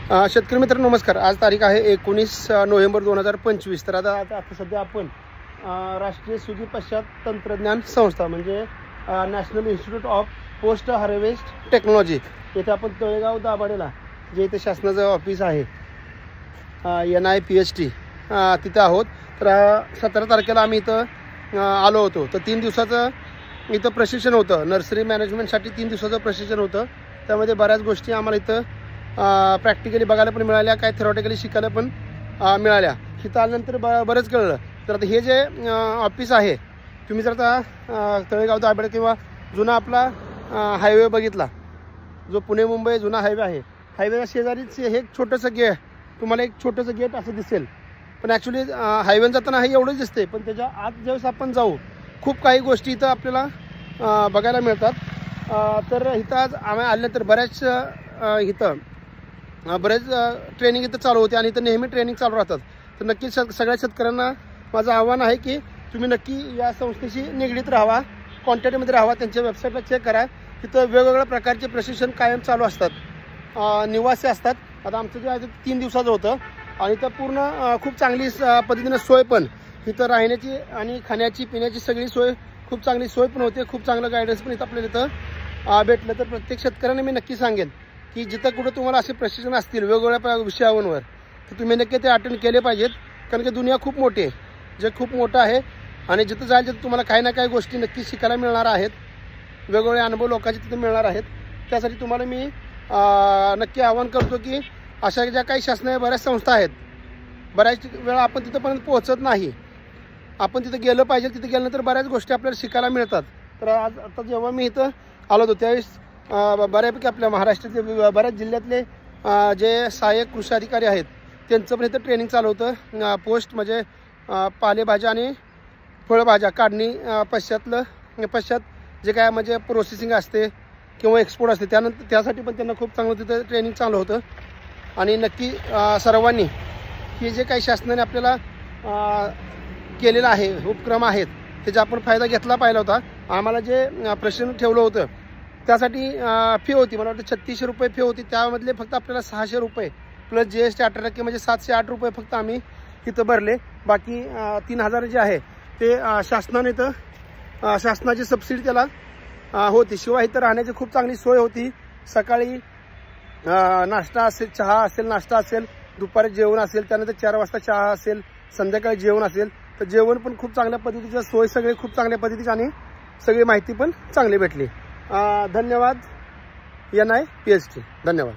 शेतकरी मित्रांनो नमस्कार। आज तारीख आहे 19 नोव्हेंबर 2025। तर आता सध्या आपण राष्ट्रीय सुगी पश्चात तंत्रज्ञान संस्था म्हणजे national institute of post harvest technology येथे आपण तळेगाव दाभाडेला जे इथे शासनाचं ऑफिस आहे NIPHT तिथे आहोत। तर 17 तारखेला आम्ही इथं आलो होतो। तर 3 दिवसाचं इथं प्रशिक्षण होतं। नर्सरी मॅनेजमेंटसाठी 3 दिवसाचं प्रशिक्षण होतं। त्यामध्ये बऱ्याच गोष्टी आम्हाला इथं प्रॅक्टिकली बघायला पण मिळाल्या, काय थेरॉटिकली शिकायला पण मिळाल्या। इथं आल्यानंतर बरंच कळलं। तर आता हे जे ऑफिस आहे, तुम्ही जर आता तळेगाव दाभाडे किंवा जुना आपला हायवे बघितला, जो पुणे मुंबई जुना हायवे आहे, हायवेच्या शेजारीच हे एक छोटंसं गेट, तुम्हाला एक छोटंसं गेट असं दिसेल। पण ॲक्च्युली हायवेनं जाताना हे एवढंच दिसते, पण त्याच्या आत ज्यावेळेस आपण जाऊ खूप काही गोष्टी इथं आपल्याला बघायला मिळतात। तर इथं आज आम्ही आल्यानंतर बरेच ट्रेनिंग इथं चालू होते आणि इथं नेहमी ट्रेनिंग चालू राहतात। तर नक्कीच सगळ्या शेतकऱ्यांना माझं आव्हान आहे की तुम्ही नक्की या संस्थेशी निगडीत राहावा, कॉन्टॅक्टमध्ये राहावा, त्यांच्या वेबसाईटला चेक करा। तिथं वेगवेगळ्या प्रकारचे प्रशिक्षण कायम चालू असतात, निवासी असतात। आता आमचं जे आहे ते 3 दिवसाचं होतं आणि इथं पूर्ण खूप चांगली पद्धतीनं सोय पण, इथं राहण्याची आणि खाण्याची पिण्याची सगळी सोय, खूप चांगली सोय पण होते। खूप चांगलं गायडन्स पण इथं आपल्याला इथं भेटलं। तर प्रत्येक शेतकऱ्यांना मी नक्की सांगेन की जिथं कुठं तुम्हाला असे प्रशिक्षण असतील वेगवेगळ्या विषयांवर, तर तुम्ही नक्की ते अटेंड केले पाहिजेत। कारण की दुनिया खूप मोठी आहे, जग खूप मोठं आहे आणि जिथं जायचं तिथं तुम्हाला काही ना काही गोष्टी नक्की शिकायला मिळणार आहेत, वेगवेगळे अनुभव लोकांचे तिथं मिळणार आहेत। त्यासाठी तुम्हाला मी नक्की आवाहन करतो की अशा ज्या काही शासनाच्या बऱ्याच संस्था आहेत, बऱ्याच वेळा आपण तिथंपर्यंत पोहोचत नाही, आपण तिथं गेलं पाहिजे। तिथं गेल्यानंतर बऱ्याच गोष्टी आपल्याला शिकायला मिळतात। तर आता जेव्हा मी इथं आलो होतो त्यावेळेस बऱ्यापैकी आपल्या महाराष्ट्रातले बऱ्याच जिल्ह्यातले जे सहाय्यक कृषी अधिकारी आहेत त्यांचं पण इथं ट्रेनिंग चालू होतं। पोस्ट म्हणजे पालेभाज्या आणि फळभाज्या काढणी पश्चात जे काय म्हणजे प्रोसेसिंग असते किंवा एक्सपोर्ट असते, त्यानंतर त्यासाठी पण त्यांना खूप चांगलं तिथं ट्रेनिंग चालू होतं। आणि नक्की सर्वांनी हे जे काही शासनाने आपल्याला केलेलं आहे उपक्रम आहेत त्याचा आपण फायदा घेतला पाहिजे होता। आम्हाला जे प्रशिक्षण ठेवलं होतं त्यासाठी फी होती, मला वाटतं 3600 रुपये फी होती। त्यामधले फक्त आपल्याला 600 रुपये प्लस GST 18% म्हणजे 708 रुपये फक्त आम्ही तिथं भरले। बाकी 3000 जे आहे ते शासनाने तर शासनाची सबसिडी त्याला होती। शिवाय इथं राहण्याची खूप चांगली सोय होती। सकाळी नाश्ता असेल, चहा असेल, नाश्ता असेल, दुपारी जेवण असेल, त्यानंतर 4 वाजता चहा असेल, संध्याकाळी जेवण असेल। तर जेवण पण खूप चांगल्या पद्धतीचं, सोय सगळे खूप चांगल्या पद्धतीची आणि सगळी माहिती पण चांगली भेटली। धन्यवाद NIPHT, धन्यवाद।